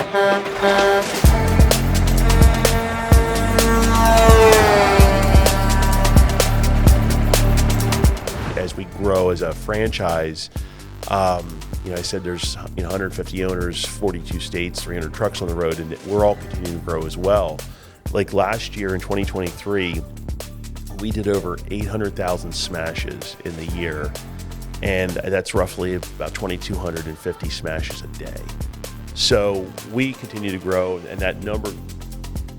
As we grow as a franchise, I said there's 150 owners, 42 states, 300 trucks on the road, and we're all continuing to grow as well. Like last year in 2023, we did over 800,000 smashes in the year, and that's roughly about 2,250 smashes a day. So we continue to grow, and that number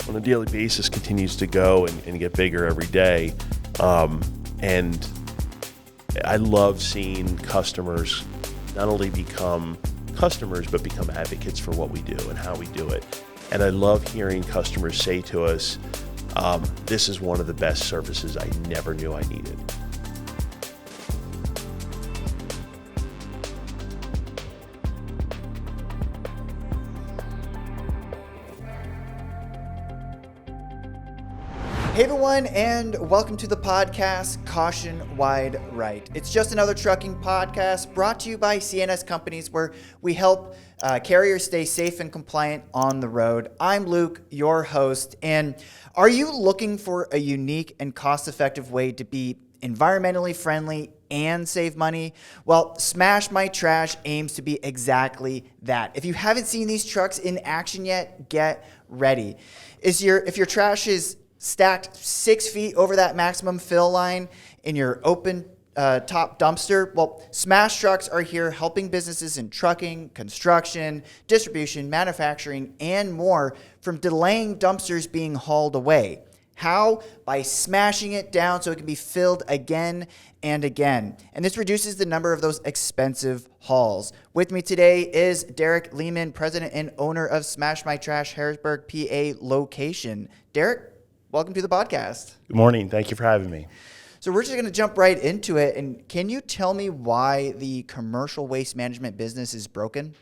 on a daily basis continues to go and get bigger every day. And I love seeing customers not only become customers, but become advocates for what we do and how we do it. And I love hearing customers say to us, this is one of the best services I never knew I needed. Hey everyone, and welcome to the podcast, Caution Wide Right. It's just another trucking podcast brought to you by CNS Companies, where we help carriers stay safe and compliant on the road. I'm Luke, your host, and are you looking for a unique and cost-effective way to be environmentally friendly and save money? Well, Smash My Trash aims to be exactly that. If you haven't seen these trucks in action yet, get ready. If your trash is stacked 6 feet over that maximum fill line in your open top dumpster, well, Smash trucks are here helping businesses in trucking, construction, distribution, manufacturing, and more from delaying dumpsters being hauled away. How? By smashing it down so it can be filled again and again. And this reduces the number of those expensive hauls. With me today is Derek Lehman, president and owner of Smash My Trash Harrisburg PA location. Derek, welcome to the podcast. Good morning. Thank you for having me. So we're just going to jump right into it. And can you tell me why the commercial waste management business is broken?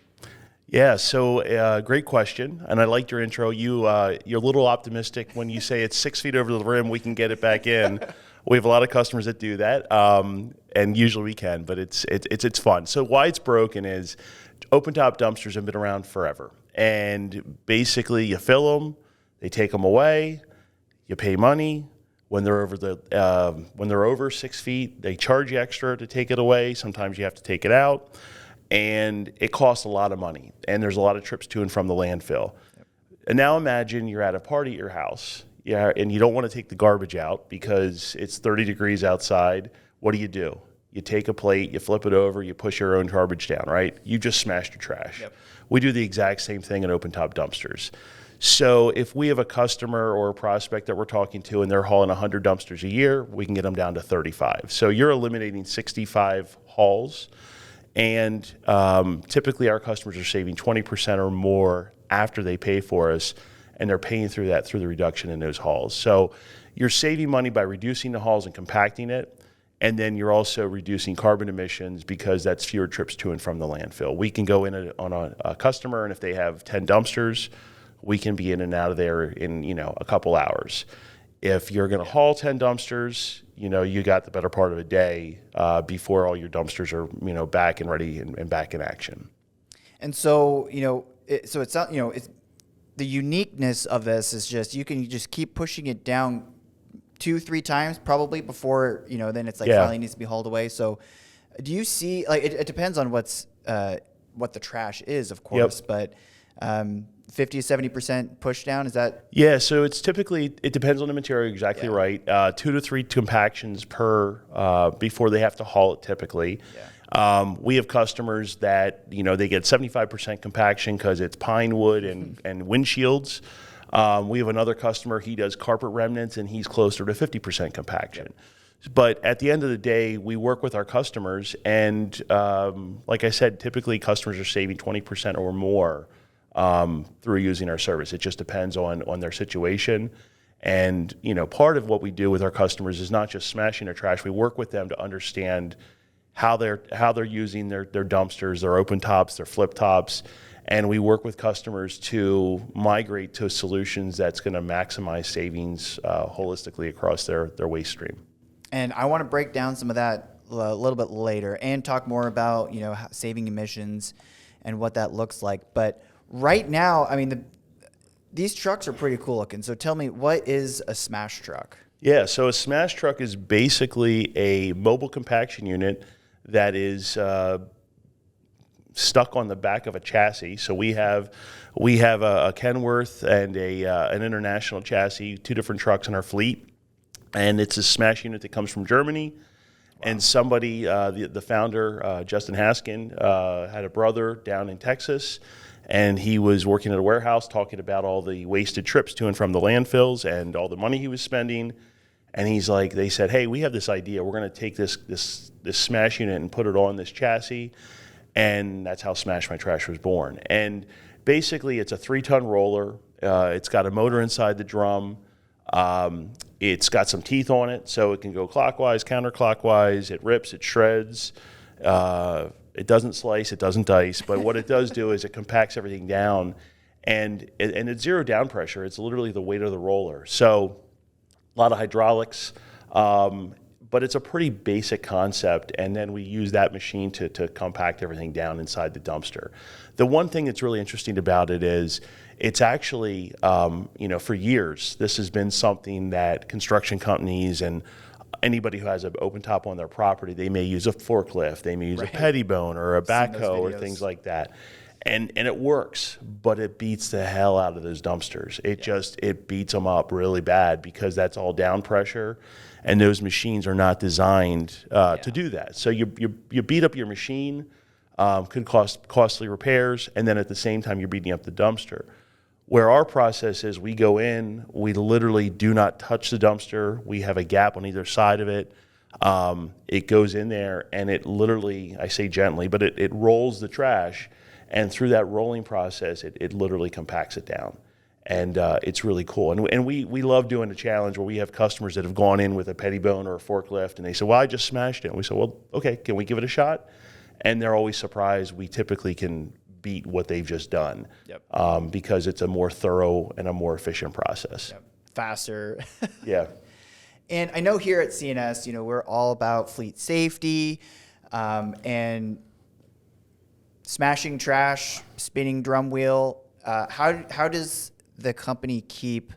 Yeah, so great question. And I liked your intro. You're a little optimistic when you say it's 6 feet over the rim, we can get it back in. We have a lot of customers that do that, and usually we can, but it's fun. So why it's broken is open top dumpsters have been around forever. And basically you fill them, they take them away, you pay money. When they're over 6 feet, they charge you extra to take it away. Sometimes you have to take it out, and it costs a lot of money. And there's a lot of trips to and from the landfill. Yep. And now imagine you're at a party at your house, and you don't want to take the garbage out because it's 30 degrees outside. What do? You take a plate, you flip it over, you push your own garbage down, right? You just smashed your trash. Yep. We do the exact same thing in open top dumpsters. So if we have a customer or a prospect that we're talking to and they're hauling 100 dumpsters a year, we can get them down to 35. So you're eliminating 65 hauls. And typically our customers are saving 20% or more after they pay for us, and they're paying through the reduction in those hauls. So you're saving money by reducing the hauls and compacting it, and then you're also reducing carbon emissions because that's fewer trips to and from the landfill. We can go in on a customer, and if they have 10 dumpsters, we can be in and out of there in a couple hours. If you're going to haul 10 dumpsters, you got the better part of a day before all your dumpsters are back and ready and back in action. And so it's the uniqueness of this is just you can just keep pushing it down 2-3 times probably before then it's finally needs to be hauled away. So do you see it depends on what the trash is, of course, yep. But 50 to 70% push down, is that? Yeah, so it depends on the material, exactly right. 2 to 3 compactions per before they have to haul it typically. Yeah. We have customers that, they get 75% compaction because it's pine wood and windshields. We have another customer, he does carpet remnants and he's closer to 50% compaction. Yep. But at the end of the day, we work with our customers and like I said, typically customers are saving 20% or more through using our service. It just depends on their situation. And, part of what we do with our customers is not just smashing their trash. We work with them to understand how they're using their dumpsters, their open tops, their flip tops. And we work with customers to migrate to solutions that's going to maximize savings holistically across their waste stream. And I want to break down some of that a little bit later and talk more about, saving emissions and what that looks like. But right now, I mean, these trucks are pretty cool looking. So tell me, what is a Smash truck? Yeah, so a Smash truck is basically a mobile compaction unit that is stuck on the back of a chassis. So we have a Kenworth and an International chassis, 2 different trucks in our fleet, and it's a Smash unit that comes from Germany. And somebody, the founder, Justin Haskin, had a brother down in Texas, and he was working at a warehouse talking about all the wasted trips to and from the landfills and all the money he was spending. And he's like, they said, hey, we have this idea. We're going to take this Smash unit and put it on this chassis. And that's how Smash My Trash was born. And basically, it's a 3-ton roller. It's got a motor inside the drum. It's got some teeth on it, so it can go clockwise, counterclockwise. It rips, it shreds. It doesn't slice, it doesn't dice. But what it does do is it compacts everything down. And it's zero down pressure. It's literally the weight of the roller. So a lot of hydraulics. But it's a pretty basic concept, and then we use that machine to compact everything down inside the dumpster. The one thing that's really interesting about it is it's actually, for years, this has been something that construction companies and anybody who has an open top on their property, they may use a forklift, they may use a pettibone or a backhoe or things like that. And it works, but it beats the hell out of those dumpsters. It beats them up really bad because that's all down pressure, and those machines are not designed to do that. So you beat up your machine, could cost costly repairs, and then at the same time you're beating up the dumpster. Where our process is, we go in, we literally do not touch the dumpster. We have a gap on either side of it. It goes in there, and it literally, I say gently, but it rolls the trash. And through that rolling process, it literally compacts it down. And it's really cool. And we love doing a challenge where we have customers that have gone in with a pettibone or a forklift, and they say, well, I just smashed it. And we say, well, okay, can we give it a shot? And they're always surprised we typically can beat what they've just done. Yep. Because it's a more thorough and a more efficient process. Yep. Faster. Yeah. And I know here at CNS, we're all about fleet safety, and smashing trash, spinning drum wheel. How does the company keep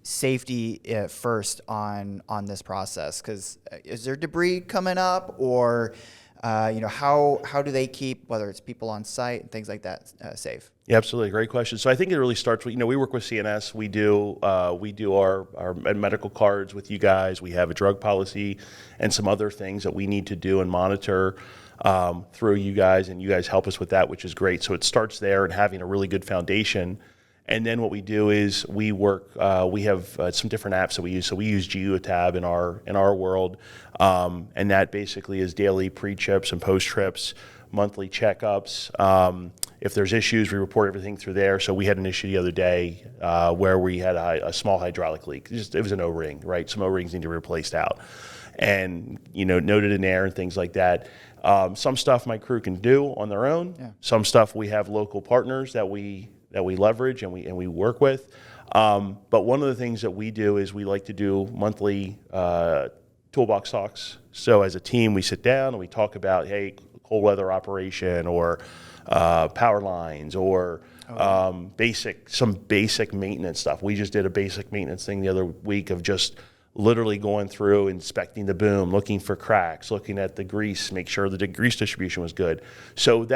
safety first on this process? Because is there debris coming up, or how do they keep, whether it's people on site and things like that, safe? Yeah, absolutely. Great question. So I think it really starts with, we work with CNS. We do our medical cards with you guys. We have a drug policy and some other things that we need to do and monitor through you guys, and you guys help us with that, which is great. So it starts there and having a really good foundation. And then what we do is we work. We have some different apps that we use. So we use GeoTab in our world, and that basically is daily pre-trips and post-trips, monthly checkups. If there's issues, we report everything through there. So we had an issue the other day where we had a small hydraulic leak. It was an O-ring, right? Some O-rings need to be replaced out, and noted in there and things like that. Some stuff my crew can do on their own. Yeah. Some stuff we have local partners that we leverage and we work with. But one of the things that we do is we like to do monthly toolbox talks. So as a team, we sit down and we talk about, hey, cold weather operation or power lines or some basic maintenance stuff. We just did a basic maintenance thing the other week of just literally going through, inspecting the boom, looking for cracks, looking at the grease, make sure the grease distribution was good. So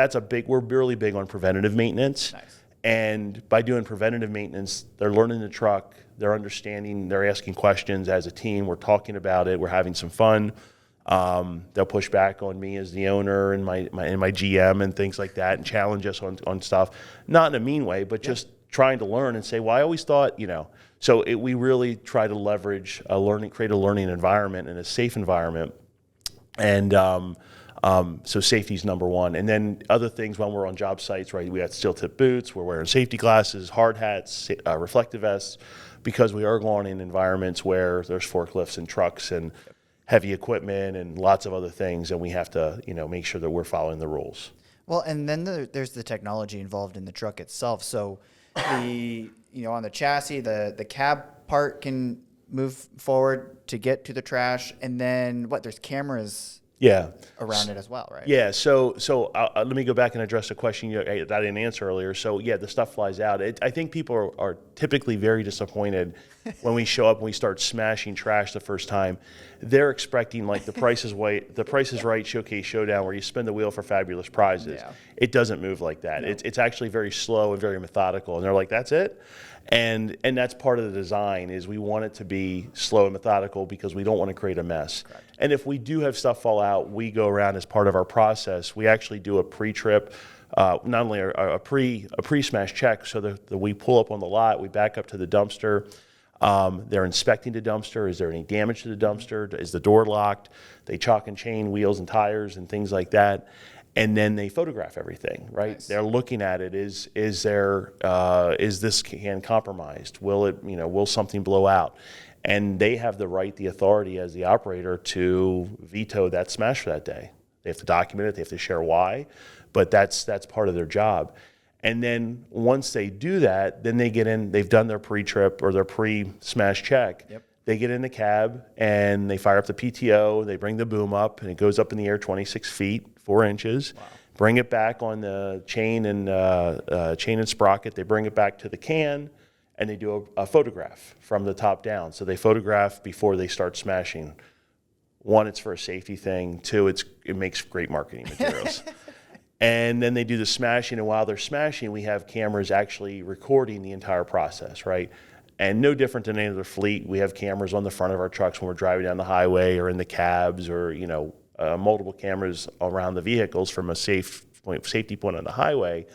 we're really big on preventative maintenance. Nice. And by doing preventative maintenance, they're learning the truck, they're understanding, they're asking questions as a team, we're talking about it, we're having some fun. They'll push back on me as the owner and my GM and things like that and challenge us on stuff. Not in a mean way, but just trying to learn and say, well, I always thought, So we really try to leverage create a learning environment and a safe environment. And so safety is number one. And then other things when we're on job sites, right? We got steel tip boots, we're wearing safety glasses, hard hats, reflective vests, because we are going in environments where there's forklifts and trucks and heavy equipment and lots of other things, and we have to, make sure that we're following the rules. Well, and then there's the technology involved in the truck itself. So on the chassis, the cab part can move forward to get to the trash, and then there's cameras Yeah. around it as well, right? Yeah, so let me go back and address a question that I didn't answer earlier. So yeah, the stuff flies out. I think people are typically very disappointed when we show up and we start smashing trash the first time. They're expecting like the Price is Right Showcase Showdown where you spin the wheel for fabulous prizes. Yeah. It doesn't move like that. No. It's actually very slow and very methodical. And they're like, that's it? And that's part of the design is we want it to be slow and methodical because we don't want to create a mess. Correct. And if we do have stuff fall out, we go around as part of our process. We actually do a pre-trip, not only a pre-smash check, so that we pull up on the lot, we back up to the dumpster. They're inspecting the dumpster. Is there any damage to the dumpster? Is the door locked? They chalk and chain wheels and tires and things like that. And then they photograph everything, right? Nice. They're looking at it. Is this can compromised? Will something blow out? And they have the right, the authority as the operator to veto that smash for that day. They have to document it. They have to share why, but that's part of their job. And then once they do that, then they get in. They've done their pre-trip or their pre-smash check. Yep. They get in the cab and they fire up the PTO. They bring the boom up and it goes up in the air 26 feet, 4 inches. Wow. Bring it back on the chain and sprocket. They bring it back to the can and they do a photograph from the top down. So they photograph before they start smashing. One, it's for a safety thing. Two, it makes great marketing materials. And then they do the smashing, and while they're smashing, we have cameras actually recording the entire process, right? And no different than any other fleet, we have cameras on the front of our trucks when we're driving down the highway or in the cabs or, multiple cameras around the vehicles from a safety point on the highway.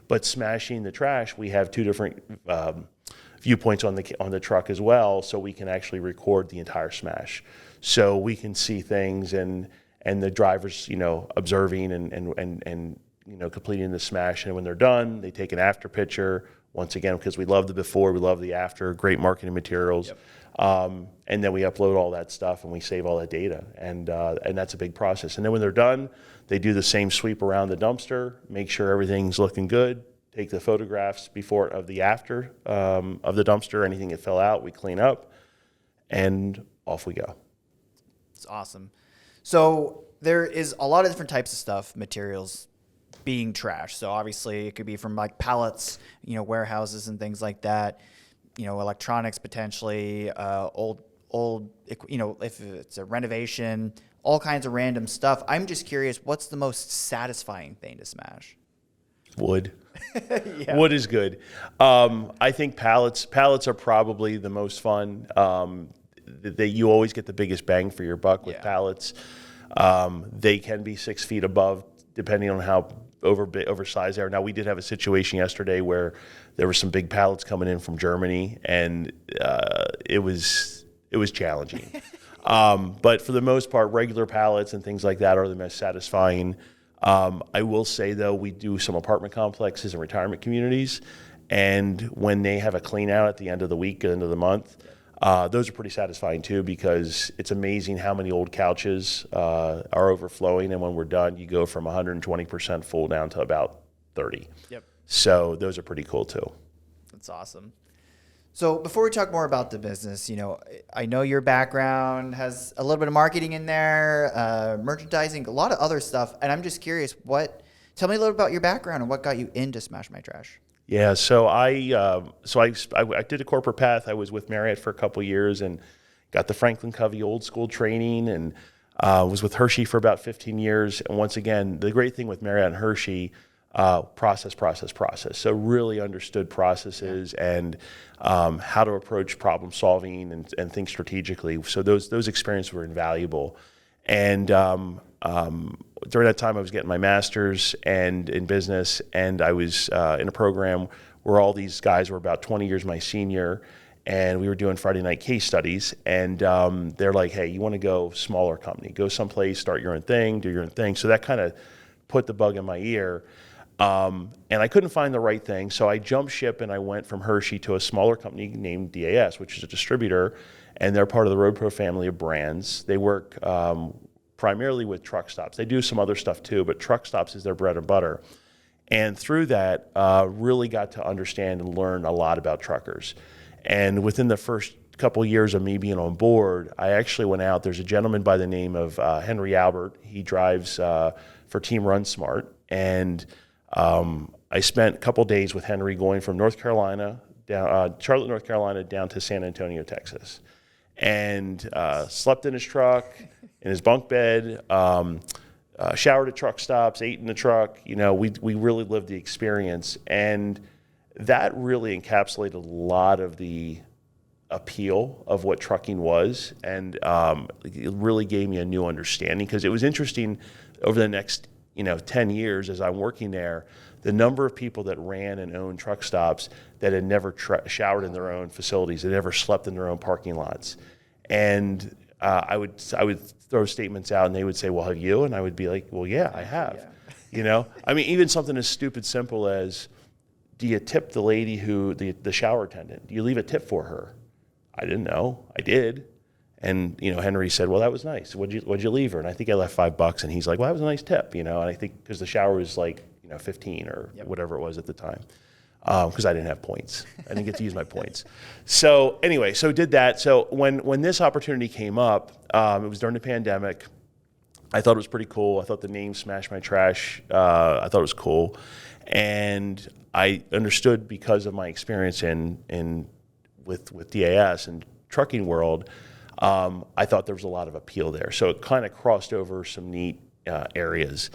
But smashing the trash, we have 2 different viewpoints on the truck as well, so we can actually record the entire smash. So we can see things and the drivers, observing and completing the smash. And when they're done, they take an after picture. Once again, because we love the before, we love the after, great marketing materials. Yep. And then we upload all that stuff and we save all that data. And that's a big process. And then when they're done, they do the same sweep around the dumpster, make sure everything's looking good, take the photographs before of the after of the dumpster, anything that fell out, we clean up, and off we go. It's awesome. So there is a lot of different types of stuff, materials being trashed. So obviously it could be from like pallets, warehouses and things like that, electronics potentially, old, if it's a renovation, all kinds of random stuff. I'm just curious, what's the most satisfying thing to smash? Wood. Yeah. Wood is good. I think pallets are probably the most fun. You always get the biggest bang for your buck with pallets. They can be 6 feet above, depending on how oversized they are. Now, we did have a situation yesterday where there were some big pallets coming in from Germany, and it was challenging. But for the most part, regular pallets and things like that are the most satisfying. I will say, though, we do some apartment complexes and retirement communities, and when they have a clean out at the end of the week, end of the month, those are pretty satisfying too, because it's amazing how many old couches are overflowing, and when we're done, you go from 120% full down to about 30. Yep. So those are pretty cool too. That's awesome. So before we talk more about the business, I know your background has a little bit of marketing in there, merchandising, a lot of other stuff, and I'm just curious, tell me a little about your background and what got you into Smash My Trash. Yeah, so I did a corporate path. I was with Marriott for a couple of years and got the Franklin Covey old school training, and was with Hershey for about 15 years. And once again, the great thing with Marriott and Hershey, process. So really understood processes and how to approach problem solving and think strategically. So those experiences were invaluable. And during that time, I was getting my master's and in business, and I was in a program where all these guys were about 20 years my senior, and we were doing Friday night case studies. And they're like, "Hey, you want to go smaller company? Go someplace, start your own thing, do your own thing." So that kind of put the bug in my ear. And I couldn't find the right thing, so I jumped ship and I went from Hershey to a smaller company named DAS, which is a distributor, and they're part of the RoadPro family of brands. They work primarily with truck stops. They do some other stuff too, but truck stops is their bread and butter. And through that, really got to understand and learn a lot about truckers. And within the first couple of years of me being on board, I actually went out. There's a gentleman by the name of Henry Albert. He drives for Team Run Smart. And I spent a couple of days with Henry going from North Carolina, down Charlotte, North Carolina, down to San Antonio, Texas. And slept in his truck, in his bunk bed, showered at truck stops, ate in the truck. You know, we really lived the experience. And that really encapsulated a lot of the appeal of what trucking was. And it really gave me a new understanding, because it was interesting over the next 10 years as I'm working there, the number of people that ran and owned truck stops that had never showered in their own facilities, that never slept in their own parking lots. And I would throw statements out, and they would say, well, have you? And I would be like, well, yeah, I have. Yeah. I mean, even something as stupid simple as, do you tip the lady the shower attendant? Do you leave a tip for her? I didn't know. I did. And, Henry said, well, that was nice. What'd you leave her? And I think I left $5, and he's like, well, that was a nice tip, And I think because the shower was like, 15 or whatever it was at the time, because I didn't have points. I didn't get to use my points. So anyway, did that. So when this opportunity came up, it was during the pandemic. I thought it was pretty cool. I thought the name Smash My Trash, I thought it was cool. And I understood, because of my experience with DAS and trucking world, I thought there was a lot of appeal there. So it kind of crossed over some neat areas.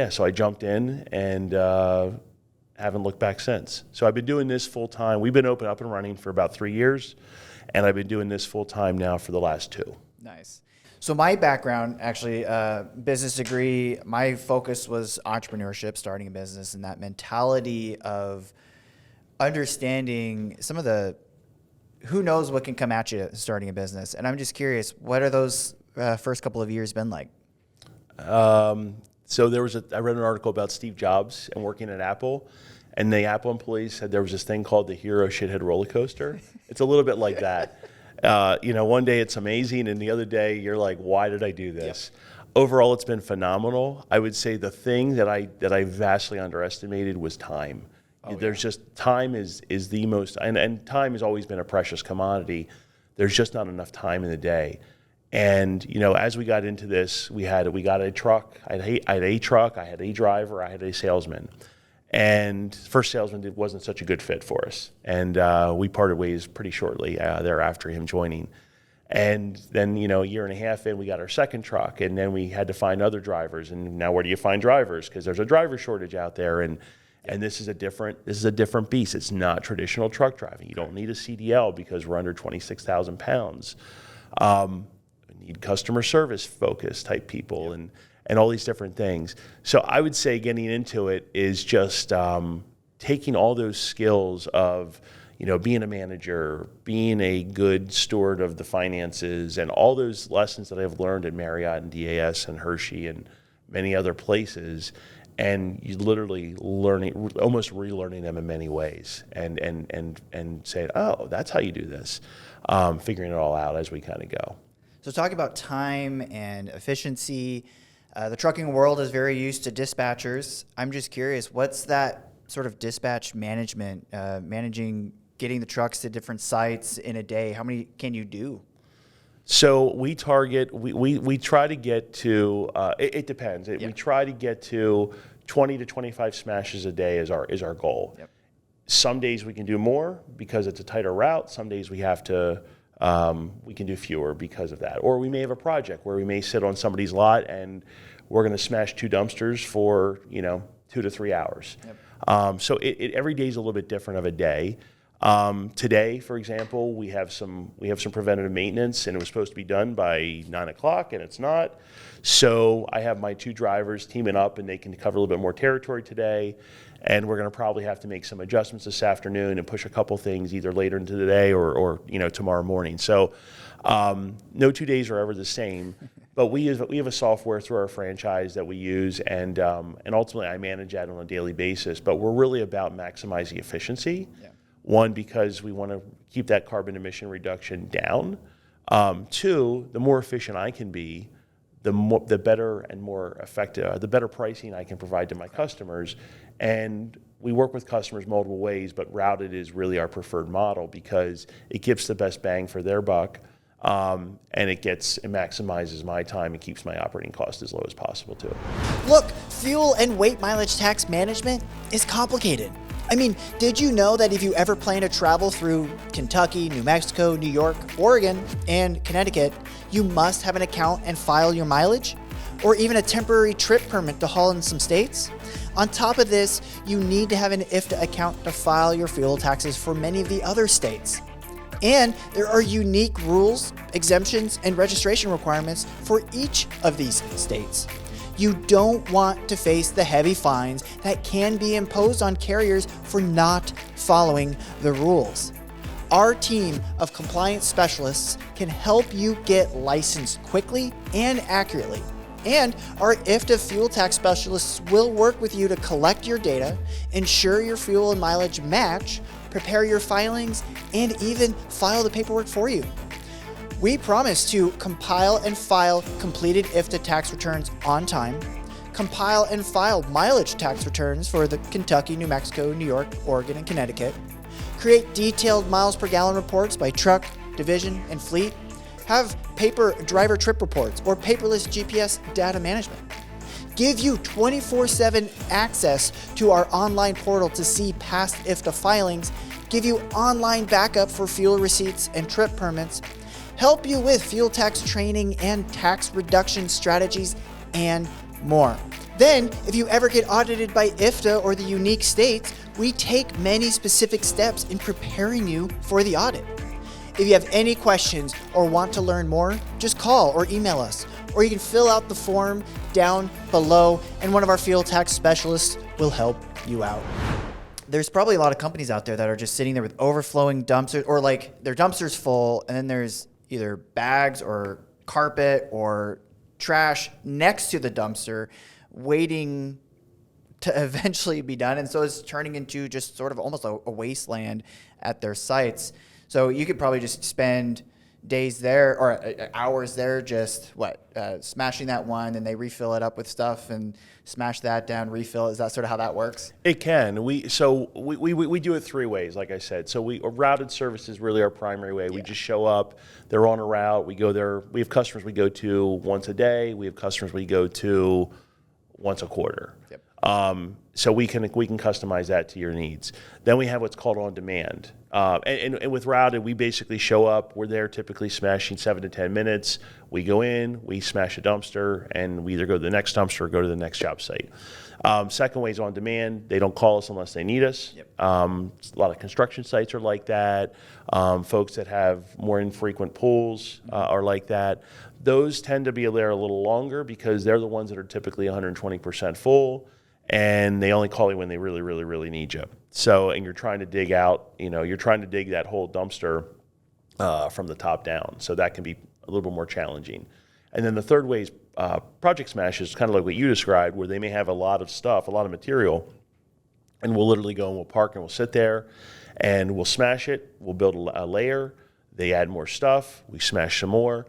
So I jumped in and haven't looked back since. So I've been doing this full time. We've been up and running for about 3 years, and I've been doing this full time now for the last 2. Nice. So my background, actually, business degree, my focus was entrepreneurship, starting a business, and that mentality of understanding some of the, who knows what can come at you starting a business. And I'm just curious, what are those first couple of years been like? So I read an article about Steve Jobs and working at Apple, and the Apple employees said there was this thing called the hero shithead roller coaster. It's a little bit like that. One day it's amazing, and the other day you're like, why did I do this? Yep. Overall, it's been phenomenal. I would say the thing that I vastly underestimated was time. There's just, time is the most, and time has always been a precious commodity. There's just not enough time in the day. And, as we got into this, we got a truck. I had a truck, I had a driver, I had a salesman. And first salesman wasn't such a good fit for us. And we parted ways pretty shortly thereafter him joining. And then, a year and a half in, we got our second truck, and then we had to find other drivers. And now where do you find drivers? Because there's a driver shortage out there. And this is a different beast. It's not traditional truck driving. You don't need a CDL because we're under 26,000 pounds. We need customer service focused type people and all these different things. So I would say getting into it is just taking all those skills of, being a manager, being a good steward of the finances, and all those lessons that I've learned at Marriott and DAS and Hershey and many other places. And you literally almost relearning them in many ways, and saying, oh, that's how you do this, figuring it all out as we kind of go. So talk about time and efficiency. The trucking world is very used to dispatchers. I'm just curious, what's that sort of dispatch management, getting the trucks to different sites in a day? How many can you do? So we try to get to, it depends. We try to get to 20 to 25 smashes a day is our goal. Yep. Some days we can do more because it's a tighter route. Some days we have to, we can do fewer because of that. Or we may have a project where we may sit on somebody's lot and we're going to smash 2 dumpsters for 2 to 3 hours. Yep. So every day is a little bit different of a day. Today, for example, we have some preventative maintenance, and it was supposed to be done by 9 o'clock, and it's not. So I have my 2 drivers teaming up, and they can cover a little bit more territory today. And we're going to probably have to make some adjustments this afternoon and push a couple things either later into the day or tomorrow morning. So no 2 days are ever the same. But we have a software through our franchise that we use, and ultimately I manage that on a daily basis. But we're really about maximizing efficiency. Yeah. One, because we want to keep that carbon emission reduction down. 2, the more efficient I can be, the better and more effective, the better pricing I can provide to my customers. And we work with customers multiple ways, but routed is really our preferred model because it gives the best bang for their buck, and it maximizes my time and keeps my operating cost as low as possible too. Look, fuel and weight mileage tax management is complicated. I mean, did you know that if you ever plan to travel through Kentucky, New Mexico, New York, Oregon, and Connecticut, you must have an account and file your mileage? Or even a temporary trip permit to haul in some states? On top of this, you need to have an IFTA account to file your fuel taxes for many of the other states. And there are unique rules, exemptions, and registration requirements for each of these states. You don't want to face the heavy fines that can be imposed on carriers for not following the rules. Our team of compliance specialists can help you get licensed quickly and accurately. And our IFTA fuel tax specialists will work with you to collect your data, ensure your fuel and mileage match, prepare your filings, and even file the paperwork for you. We promise to compile and file completed IFTA tax returns on time, compile and file mileage tax returns for the Kentucky, New Mexico, New York, Oregon, and Connecticut, create detailed miles per gallon reports by truck, division, and fleet, have paper driver trip reports or paperless GPS data management, give you 24/7 access to our online portal to see past IFTA filings, give you online backup for fuel receipts and trip permits, help you with fuel tax training and tax reduction strategies, and more. Then, if you ever get audited by IFTA or the unique states, we take many specific steps in preparing you for the audit. If you have any questions or want to learn more, just call or email us, or you can fill out the form down below and one of our fuel tax specialists will help you out. There's probably a lot of companies out there that are just sitting there with overflowing dumpsters, or like their dumpster's full and then there's either bags or carpet or trash next to the dumpster waiting to eventually be done. And so it's turning into just sort of almost a wasteland at their sites. So you could probably just spend days there or hours there just smashing that one, and they refill it up with stuff and smash that down, refill. Is that sort of how that works? It can. We do it three ways, like I said. So a routed service is really our primary way. We just show up, they're on a route, we go there. We have customers we go to once a day. We have customers we go to once a quarter. Yep. So we can customize that to your needs. Then we have what's called on demand. And with routed, we basically show up. We're there typically smashing 7 to 10 minutes. We go in, we smash a dumpster, and we either go to the next dumpster or go to the next job site. Second way is on demand. They don't call us unless they need us. Yep. A lot of construction sites are like that. Folks that have more infrequent pools are like that. Those tend to be there a little longer because they're the ones that are typically 120% full, and they only call you when they really, really, really need you. So, and you're trying to dig that whole dumpster from the top down. So that can be a little bit more challenging. And then the third way is project smash is kind of like what you described, where they may have a lot of stuff, a lot of material, and we'll literally go and we'll park and we'll sit there and we'll smash it. We'll build a layer. They add more stuff. We smash some more.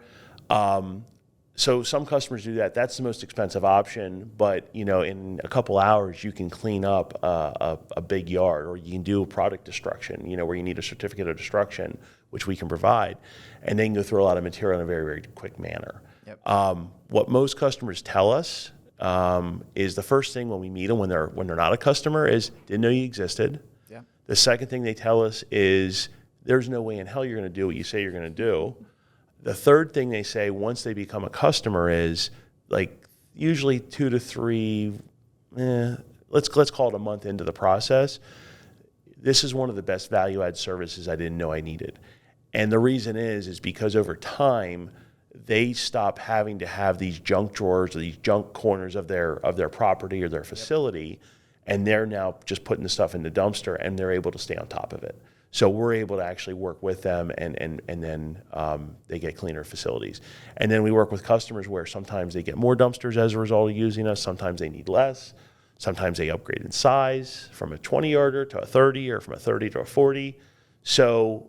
So some customers do that. That's the most expensive option, but in a couple hours you can clean up a big yard, or you can do a product destruction, where you need a certificate of destruction, which we can provide, and they can go through a lot of material in a very, very quick manner. Yep. What most customers tell us is the first thing when we meet them when they're not a customer is didn't know you existed. Yeah. The second thing they tell us is there's no way in hell you're going to do what you say you're going to do. The third thing they say once they become a customer is usually 2 to 3, let's call it a month into the process. This is one of the best value add services I didn't know I needed. And the reason is because over time they stop having to have these junk drawers or these junk corners of their property or their facility, and they're now just putting the stuff in the dumpster and they're able to stay on top of it. So we're able to actually work with them, and then they get cleaner facilities. And then we work with customers where sometimes they get more dumpsters as a result of using us. Sometimes they need less. Sometimes they upgrade in size from a 20-yarder to a 30, or from a 30 to a 40. So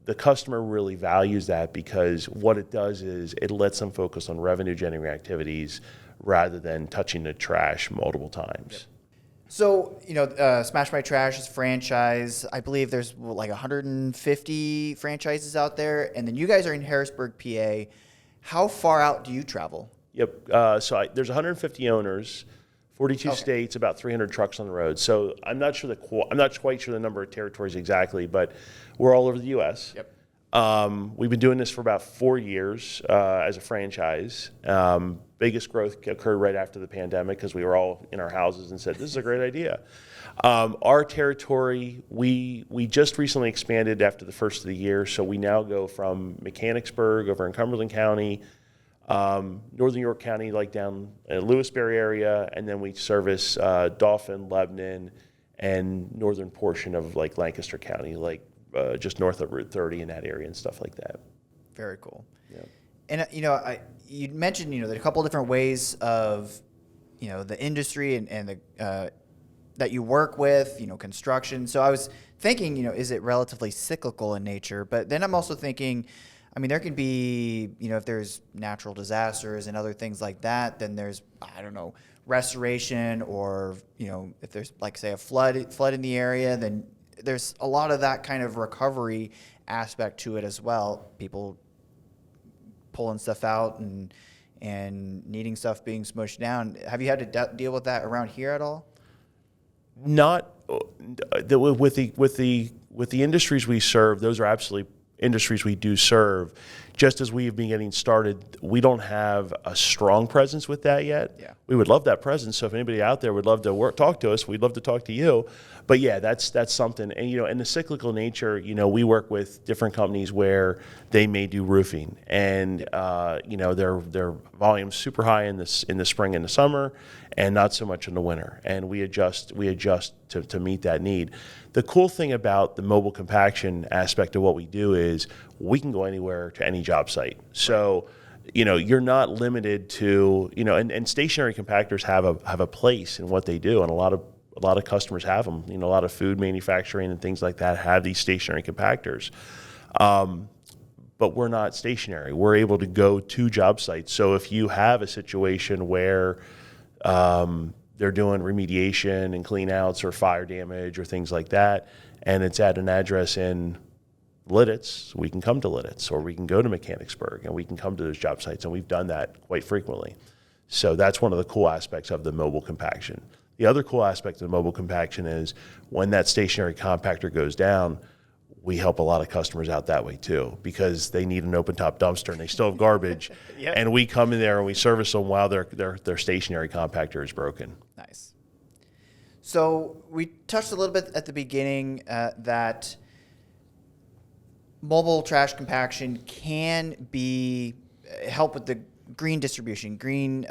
the customer really values that because what it does is it lets them focus on revenue-generating activities rather than touching the trash multiple times. Yep. So, Smash My Trash is franchise. I believe there's like 150 franchises out there. And then you guys are in Harrisburg, PA. How far out do you travel? Yep. There's 150 owners, 42 states, about 300 trucks on the road. So I'm not quite sure the number of territories exactly, but we're all over the U.S. Yep. We've been doing this for about 4 years as a franchise. Biggest growth occurred right after the pandemic because we were all in our houses and said, this is a great idea. Our territory, we just recently expanded after the first of the year, so we now go from Mechanicsburg over in Cumberland County, Northern York County, like down in Lewisberry area, and then we service Dauphin, Lebanon, and northern portion of like Lancaster County, like just north of Route 30 in that area and stuff like that. Very cool. Yeah. And you mentioned there are a couple of different ways of the industry and the that you work with, construction. So I was thinking, is it relatively cyclical in nature? But then I'm also thinking, there can be, if there's natural disasters and other things like that, then there's, restoration, or, if there's like say a flood in the area, then there's a lot of that kind of recovery aspect to it as well. People pulling stuff out and needing stuff being smushed down. Have you had to deal with that around here at all? Not with the industries we serve. Those are absolutely industries we do serve. Just as we've been getting started, we don't have a strong presence with that yet. Yeah. We would love that presence. So if anybody out there would love to talk to us, we'd love to talk to you. But yeah, that's something. And in the cyclical nature, we work with different companies where they may do roofing, and their volume's super high in the spring and the summer, and not so much in the winter. And we adjust to meet that need. The cool thing about the mobile compaction aspect of what we do is we can go anywhere to any job site. So, you're not limited to, and stationary compactors have a place in what they do, and a lot of customers have them. A lot of food manufacturing and things like that have these stationary compactors. But we're not stationary. We're able to go to job sites. So if you have a situation where they're doing remediation and clean outs or fire damage or things like that, and it's at an address in Lidditz, we can come to Lidditz, or we can go to Mechanicsburg, and we can come to those job sites, and we've done that quite frequently. So that's one of the cool aspects of the mobile compaction. The other cool aspect of the mobile compaction is when that stationary compactor goes down, we help a lot of customers out that way too, because they need an open top dumpster and they still have garbage. Yep. And we come in there and we service them while their stationary compactor is broken. Nice. So we touched a little bit at the beginning that mobile trash compaction can help with the green distribution, green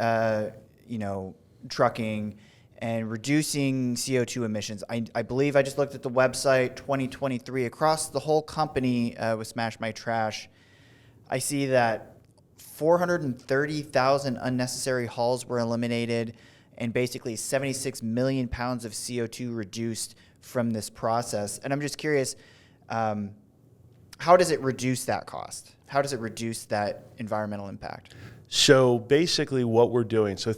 trucking, and reducing CO2 emissions. I believe I just looked at the website 2023 across the whole company with Smash My Trash. I see that 430,000 unnecessary hauls were eliminated, and basically 76 million pounds of CO2 reduced from this process. And I'm just curious, how does it reduce that cost? How does it reduce that environmental impact? So basically what we're doing, so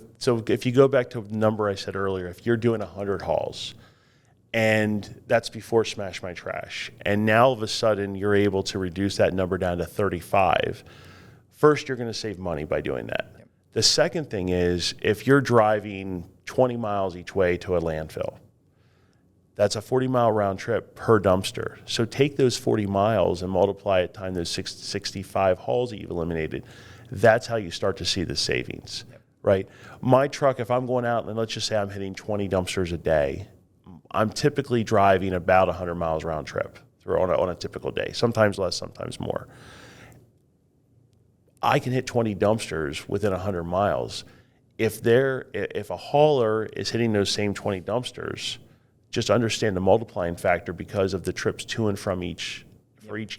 if you go back to the number I said earlier, if you're doing 100 hauls, and that's before Smash My Trash, and now all of a sudden you're able to reduce that number down to 35, first you're going to save money by doing that. Yep. The second thing is, if you're driving 20 miles each way to a landfill, that's a 40-mile round trip per dumpster. So take those 40 miles and multiply it times those 65 hauls that you've eliminated. That's how you start to see the savings, yep. Right? My truck, if I'm going out and let's just say I'm hitting 20 dumpsters a day, I'm typically driving about 100 miles round trip on a typical day, sometimes less, sometimes more. I can hit 20 dumpsters within 100 miles. If a hauler is hitting those same 20 dumpsters, just understand the multiplying factor because of the trips to and from each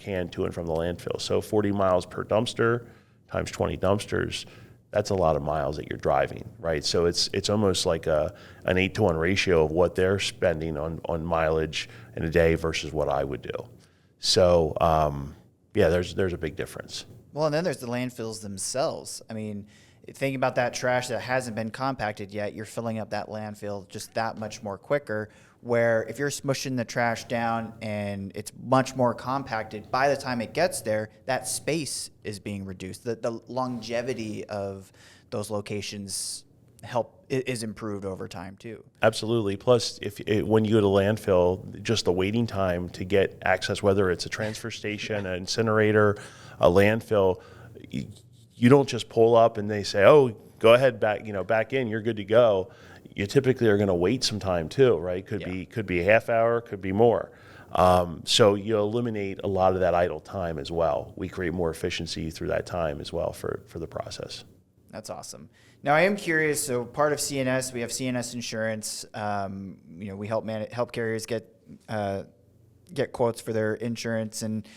can to and from the landfill. So 40 miles per dumpster times 20 dumpsters, that's a lot of miles that you're driving, right? So it's almost like an 8-to-1 ratio of what they're spending on mileage in a day versus what I would do. So there's a big difference. Well, and then there's the landfills themselves. I mean, thinking about that trash that hasn't been compacted yet, you're filling up that landfill just that much more quicker. Where if you're smushing the trash down and it's much more compacted, by the time it gets there, that space is being reduced. The longevity of those locations is improved over time too. Absolutely. Plus, when you go to landfill, just the waiting time to get access, whether it's a transfer station, an incinerator, a landfill, you don't just pull up and they say, "Oh, go ahead back in, you're good to go." You typically are going to wait some time too, right? Could be a half hour, could be more. So you eliminate a lot of that idle time as well. We create more efficiency through that time as well for the process. That's awesome. Now I am curious. So part of CNS, we have CNS insurance. We help carriers get quotes for their insurance and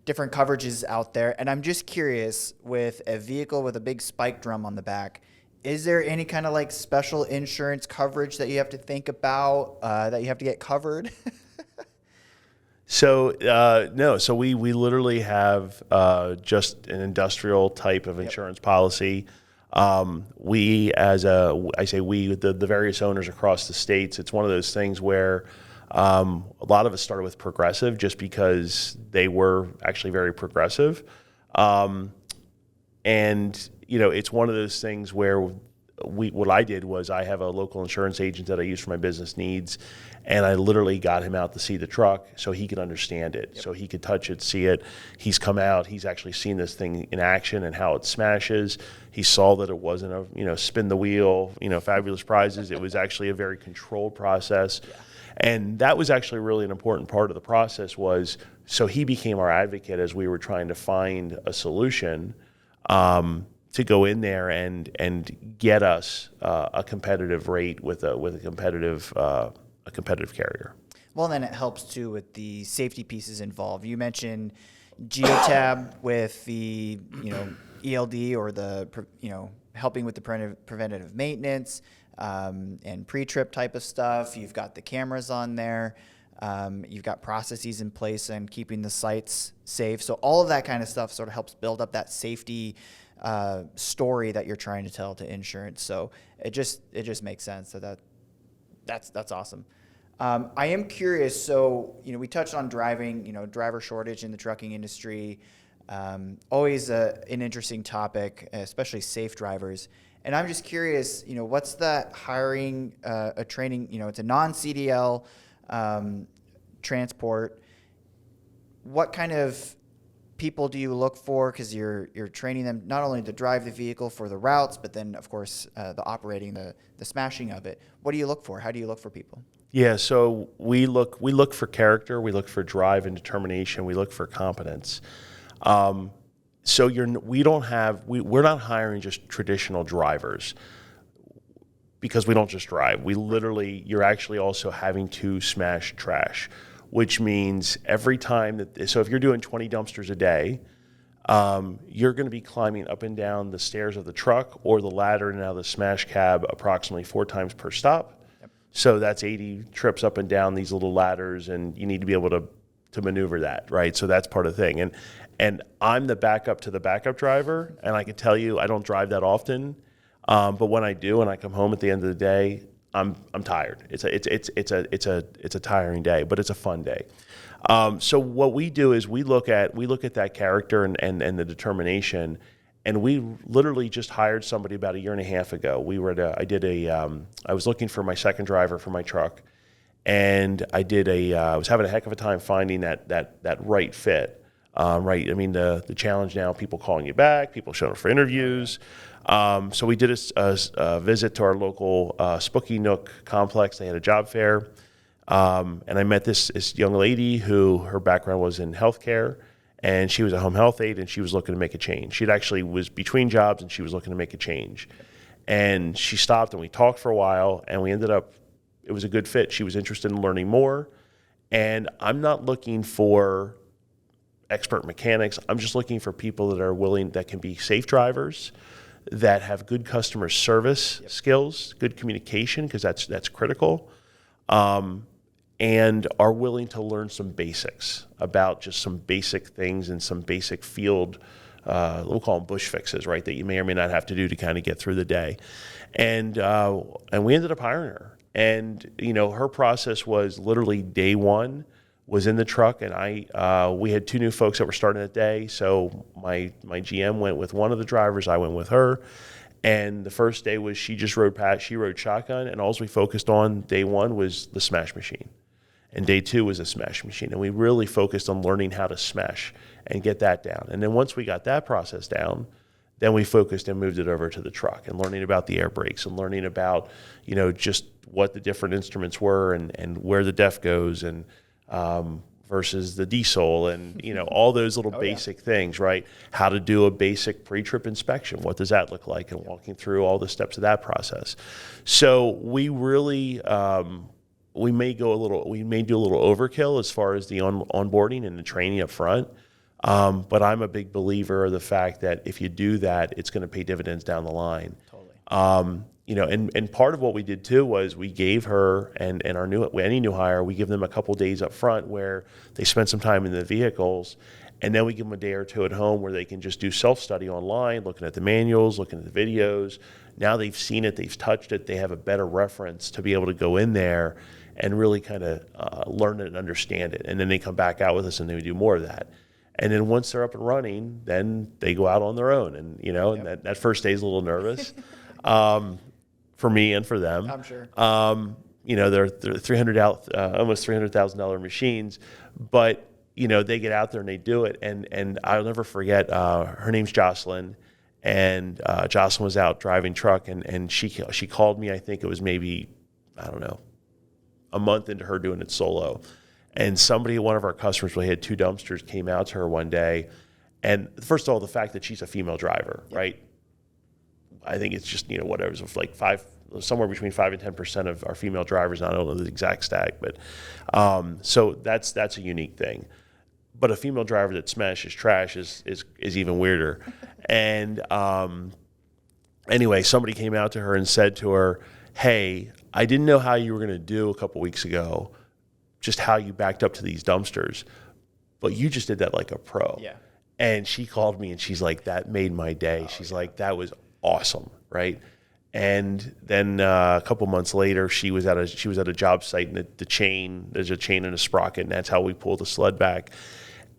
different coverages out there. And I'm just curious, with a vehicle with a big spike drum on the back, is there any kind of like special insurance coverage that you have to think about, that you have to get covered? So no. So we literally have just an industrial type of insurance policy. We, the various owners across the states, it's one of those things where a lot of us started with Progressive just because they were actually very progressive. And it's one of those things where what I did was I have a local insurance agent that I use for my business needs, and I literally got him out to see the truck so he could understand it, so he could touch it, see it. He's come out, he's actually seen this thing in action and how it smashes. He saw that it wasn't a spin the wheel, fabulous prizes. It was actually a very controlled process. Yeah. And that was actually really an important part of the process so he became our advocate as we were trying to find a solution to go in there and get us a competitive rate with a competitive carrier. Well, then it helps too with the safety pieces involved. You mentioned Geotab with the ELD or the helping with the preventative maintenance and pre-trip type of stuff. You've got the cameras on there. You've got processes in place and keeping the sites safe. So all of that kind of stuff sort of helps build up that safety story that you're trying to tell to insurance. So it just makes sense. So that's awesome. I am curious. So we touched on driving. Driver shortage in the trucking industry. Always an interesting topic, especially safe drivers. And I'm just curious. What's the hiring, a training? It's a non-CDL transport. What kind of people do you look for? Because you're training them not only to drive the vehicle for the routes, but then of course the operating, the smashing of it. What do you look for? How do you look for people? Yeah, so we look for character, we look for drive and determination, we look for competence. So we're not hiring just traditional drivers because we don't just drive. You're actually also having to smash trash, which means every time so if you're doing 20 dumpsters a day, you're going to be climbing up and down the stairs of the truck or the ladder and out of the smash cab approximately 4 times per stop. Yep. So that's 80 trips up and down these little ladders, and you need to be able to maneuver that, right? So that's part of the thing. And I'm the backup to the backup driver, and I can tell you I don't drive that often, but when I do and I come home at the end of the day, I'm tired. It's a tiring day, but it's a fun day. So what we do is we look at that character and the determination, and we literally just hired somebody about a year and a half ago. I was looking for my second driver for my truck, and I was having a heck of a time finding that right fit. Right. I mean, the challenge now, people calling you back, people showing up for interviews. So we did a visit to our local Spooky Nook complex. They had a job fair. And I met this young lady who her background was in healthcare, and she was a home health aide, and she was looking to make a change. She actually was between jobs, and she was looking to make a change. And she stopped, and we talked for a while, and we ended up, it was a good fit. She was interested in learning more. And I'm not looking for expert mechanics. I'm just looking for people that can be safe drivers, that have good customer service skills, good communication, because that's critical, and are willing to learn some basics about just some basic things and some basic field we'll call them bush fixes, right, that you may or may not have to do to kind of get through the day. And we ended up hiring her. And, her process was literally day one was in the truck, and we had two new folks that were starting that day. So my GM went with one of the drivers, I went with her. And the first day was she just rode past, she rode shotgun, and all we focused on day one was the smash machine. And day two was a smash machine. And we really focused on learning how to smash and get that down. And then once we got that process down, then we focused and moved it over to the truck and learning about the air brakes and learning about, just what the different instruments were and where the def goes and versus the diesel and, all those little basic things, right? How to do a basic pre-trip inspection. What does that look like? And walking through all the steps of that process. So we really, we may do a little overkill as far as the onboarding and the training up front. But I'm a big believer of the fact that if you do that, it's going to pay dividends down the line. Totally. And part of what we did too was we gave her and any new hire, we give them a couple days up front where they spend some time in the vehicles, and then we give them a day or two at home where they can just do self-study online, looking at the manuals, looking at the videos. Now they've seen it, they've touched it, they have a better reference to be able to go in there and really kind of learn it and understand it. And then they come back out with us and they do more of that. And then once they're up and running, then they go out on their own. And, and that first day is a little nervous for me and for them. I'm sure. They're almost $300,000 machines, but, they get out there and they do it. And I'll never forget, her name's Jocelyn, and Jocelyn was out driving truck, and she called me, I think it was maybe, I don't know, a month into her doing it solo. And one of our customers, we had two dumpsters, came out to her one day. And first of all, the fact that she's a female driver, right? I think it's just, whatever, it's like somewhere between 5 and 10% of our female drivers. I don't know the exact stat, but so that's a unique thing. But a female driver that smashes trash is even weirder. And anyway, somebody came out to her and said to her, "Hey, I didn't know how you were going to do a couple weeks ago, just how you backed up to these dumpsters, but you just did that like a pro." Yeah. And she called me and she's like, "That made my day." She's like, "That was awesome," right? And then a couple months later, she was at a job site, and there's a chain and a sprocket, and that's how we pull the sled back.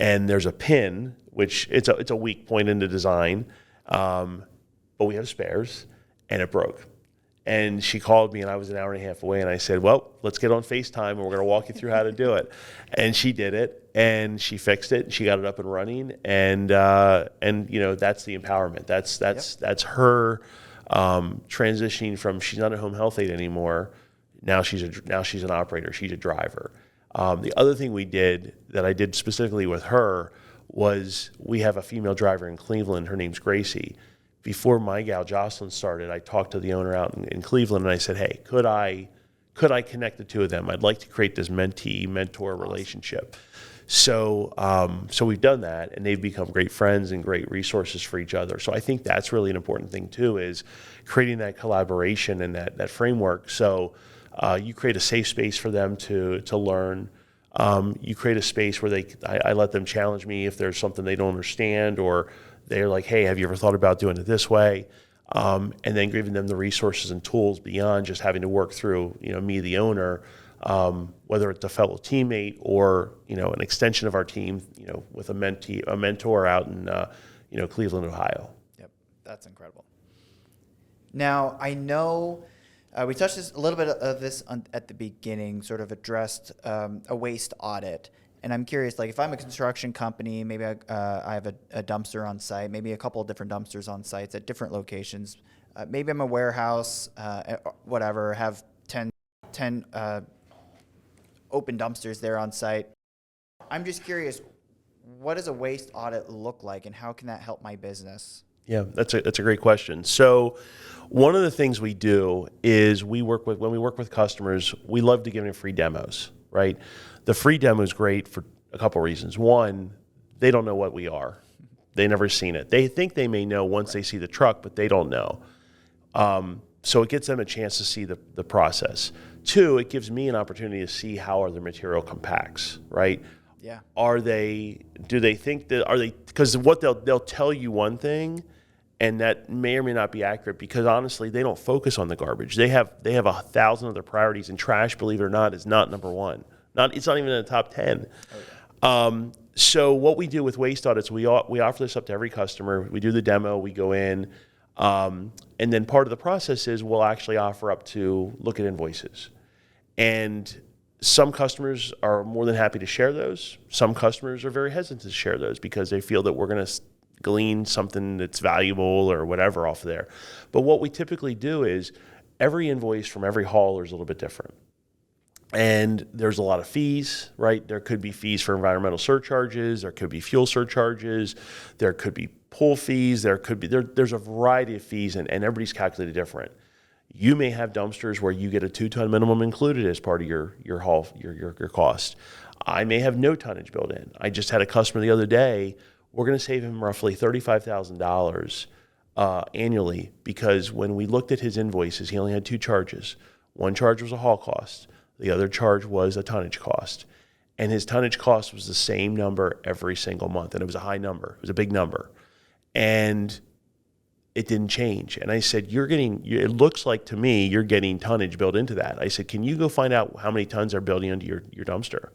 And there's a pin, which it's a weak point in the design, but we have spares, and it broke. And she called me, and I was an hour and a half away, and I said, "Well, let's get on FaceTime, and we're going to walk you through how to do it." And she did it, and she fixed it, and she got it up and running, and that's the empowerment. That's her transitioning from, she's not a home health aide anymore. Now she's an operator. She's a driver. The other thing we did that I did specifically with her was we have a female driver in Cleveland. Her name's Gracie. Before my gal Jocelyn started, I talked to the owner out in Cleveland, and I said, "Hey, could I connect the two of them? I'd like to create this mentee-mentor relationship." So we've done that, and they've become great friends and great resources for each other. So I think that's really an important thing too, is creating that collaboration and that framework. So you create a safe space for them to learn. You create a space where I let them challenge me if there's something they don't understand, or they're like, "Hey, have you ever thought about doing it this way?" And then giving them the resources and tools beyond just having to work through, me, the owner, whether it's a fellow teammate or, an extension of our team, with a mentor out in, Cleveland, Ohio. Yep, that's incredible. Now, I know we touched a little bit of this at the beginning, sort of addressed a waste audit. And I'm curious, like if I'm a construction company, maybe I have a dumpster on site, maybe a couple of different dumpsters on sites at different locations. Maybe I'm a warehouse, whatever, have 10 open dumpsters there on site. I'm just curious, what does a waste audit look like, and how can that help my business? Yeah, that's a great question. So one of the things we do is when we work with customers, we love to give them free demos, right? The free demo is great for a couple reasons. One, they don't know what we are. They never seen it. They think they may know once they see the truck, but they don't know. So it gets them a chance to see the process. Two, it gives me an opportunity to see how the material compacts, right? Yeah. Do they think that, because what they'll tell you one thing, and that may or may not be accurate, because honestly, they don't focus on the garbage. They have 1,000 other priorities, and trash, believe it or not, is not number one. It's not even in the top 10. Oh, yeah. So what we do with waste audits, we offer this up to every customer. We do the demo, we go in, and then part of the process is we'll actually offer up to look at invoices. And some customers are more than happy to share those. Some customers are very hesitant to share those because they feel that we're going to glean something that's valuable or whatever off of there. But what we typically do is every invoice from every hauler is a little bit different. And there's a lot of fees, right? There could be fees for environmental surcharges. There could be fuel surcharges. There could be pull fees. There's a variety of fees, and everybody's calculated different. You may have dumpsters where you get a 2-ton minimum included as part of your haul, your cost. I may have no tonnage built in. I just had a customer the other day. We're going to save him roughly $35,000 annually, because when we looked at his invoices, he only had 2 charges. One charge was a haul cost. The other charge was a tonnage cost. And his tonnage cost was the same number every single month. And it was a high number. It was a big number. And it didn't change. And I said, it looks like to me, you're getting tonnage built into that. I said, can you go find out how many tons are building into your dumpster?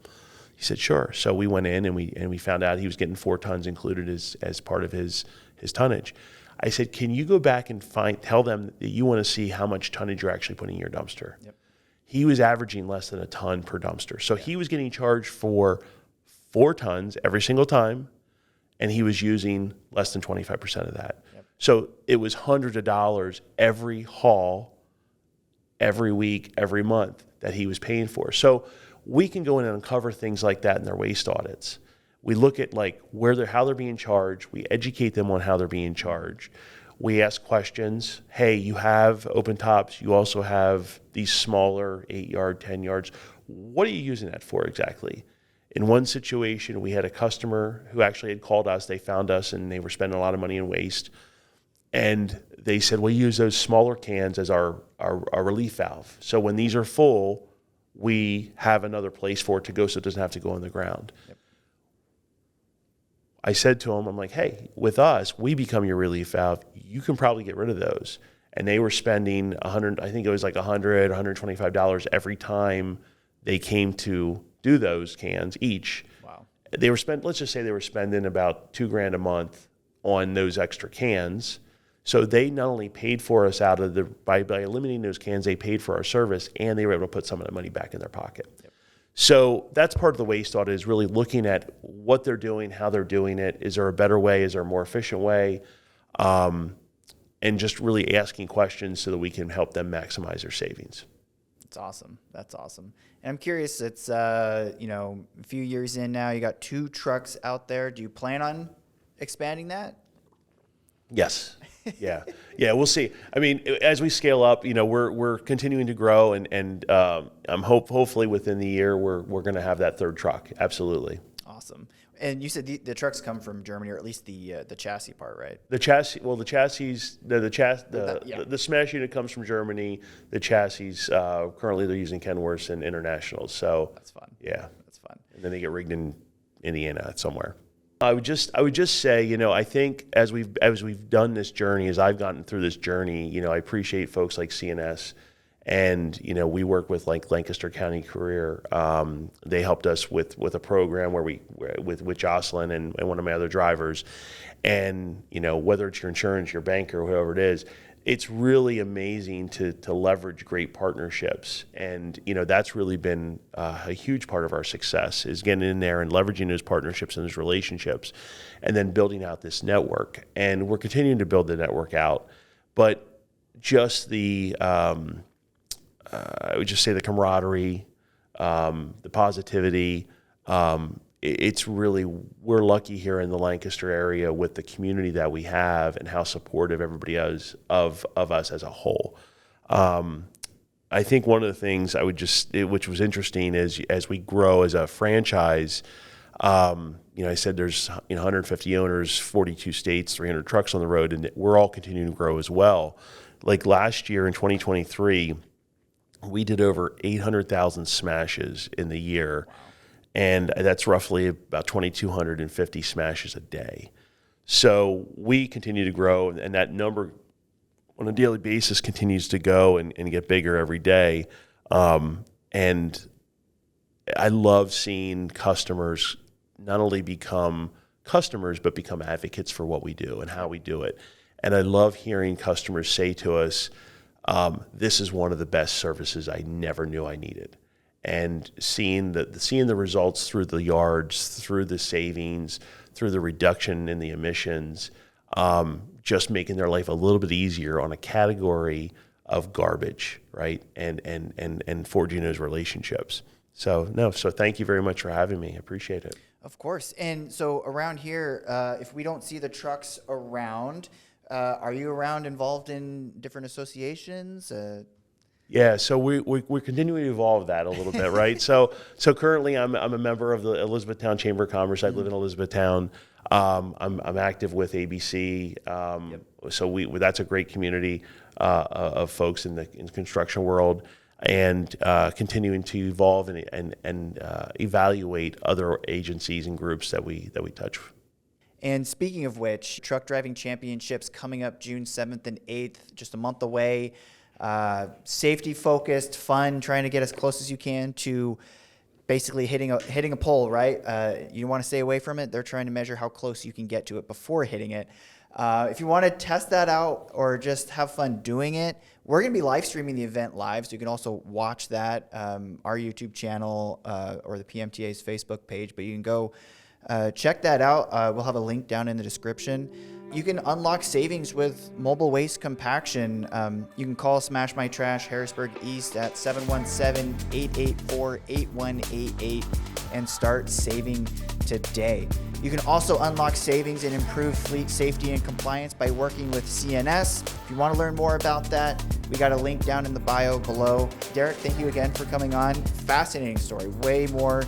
He said, sure. So we went in and we found out he was getting 4 tons included as part of his tonnage. I said, can you go back and tell them that you want to see how much tonnage you're actually putting in your dumpster? Yep. He was averaging less than a ton per dumpster. So he was getting charged for 4 tons every single time, and he was using less than 25% of that. Yep. So it was hundreds of dollars every haul, every week, every month that he was paying for. So we can go in and uncover things like that in their waste audits. We look at how they're being charged. We educate them on how they're being charged. We ask questions. Hey, you have open tops. You also have these smaller 8-yard, 10 yards. What are you using that for exactly? In one situation, we had a customer who actually had called us. They found us, and they were spending a lot of money in waste. And they said, we use those smaller cans as our relief valve. So when these are full, we have another place for it to go so it doesn't have to go on the ground. Yep. I said to him, I'm like, hey, with us, we become your relief valve. You can probably get rid of those. And they were spending $100, I think it was like $100, $125 every time they came to do those cans each. Wow. Let's just say they were spending about $2,000 a month on those extra cans. So they not only paid for us by eliminating those cans, they paid for our service, and they were able to put some of that money back in their pocket. Yep. So that's part of the waste audit, is really looking at what they're doing, how they're doing it. Is there a better way? Is there a more efficient way? And just really asking questions so that we can help them maximize their savings. That's awesome. That's awesome. And I'm curious, it's a few years in now, you got 2 trucks out there. Do you plan on expanding that? Yes. Yeah. We'll see. I mean, as we scale up, we're continuing to grow, and I'm hopefully within the year we're going to have that 3rd truck. Absolutely. Awesome. And you said the trucks come from Germany, or at least the chassis part, right? The chassis. Well, the chassis. The Smash unit comes from Germany. The chassis currently they're using Kenworth and International. So that's fun. Yeah, that's fun. And then they get rigged in Indiana somewhere. I would just say, I think as we've done this journey, as I've gotten through this journey, I appreciate folks like CNS, and we work with like Lancaster County Career. They helped us with a program where with Jocelyn and one of my other drivers, and whether it's your insurance, your banker, or whoever it is, it's really amazing to leverage great partnerships. And, that's really been a huge part of our success, is getting in there and leveraging those partnerships and those relationships, and then building out this network. And we're continuing to build the network out. But just I would just say the camaraderie, the positivity, it's really, we're lucky here in the Lancaster area with the community that we have and how supportive everybody is of us as a whole. I think one of the things which was interesting is as we grow as a franchise, I said there's 150 owners, 42 states, 300 trucks on the road, and we're all continuing to grow as well. Like last year in 2023, we did over 800,000 smashes in the year. Wow. and that's roughly about 2,250 smashes a day. So we continue to grow, and that number on a daily basis continues to go and get bigger every day. And I love seeing customers not only become customers, but become advocates for what we do and how we do it. And I love hearing customers say to us, this is one of the best services I never knew I needed. And seeing the results through the yards, through the savings, through the reduction in the emissions, just making their life a little bit easier on a category of garbage, right? And forging those relationships. So thank you very much for having me. I appreciate it. Of course. And so around here, if we don't see the trucks around, are you around involved in different associations? Yeah, so we're continuing to evolve that a little bit, right? So currently I'm a member of the Elizabethtown Chamber of Commerce. I live in Elizabethtown. I'm active with ABC. So that's a great community of folks in the construction world, and continuing to evolve and evaluate other agencies and groups that we touch. And speaking of which, Truck Driving Championships coming up June 7th and 8th, just a month away. Safety focused, fun, trying to get as close as you can to basically hitting a pole, right? You want to stay away from it. They're trying to measure how close you can get to it before hitting it. If you want to test that out or just have fun doing it, we're going to be live streaming the event live, so you can also watch that, our YouTube channel or the PMTA's Facebook page, but you can go check that out. We'll have a link down in the description. You can unlock savings with mobile waste compaction. You can call Smash My Trash Harrisburg East at 717-884-8188 and start saving today. You can also unlock savings and improve fleet safety and compliance by working with CNS. If you want to learn more about that, we got a link down in the bio below. Derek, thank you again for coming on. Fascinating story. Way more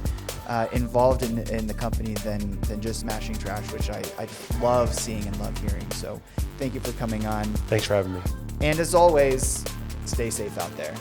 involved in the company than just smashing trash, which I just love seeing and love hearing. So thank you for coming on. Thanks for having me. And as always, stay safe out there.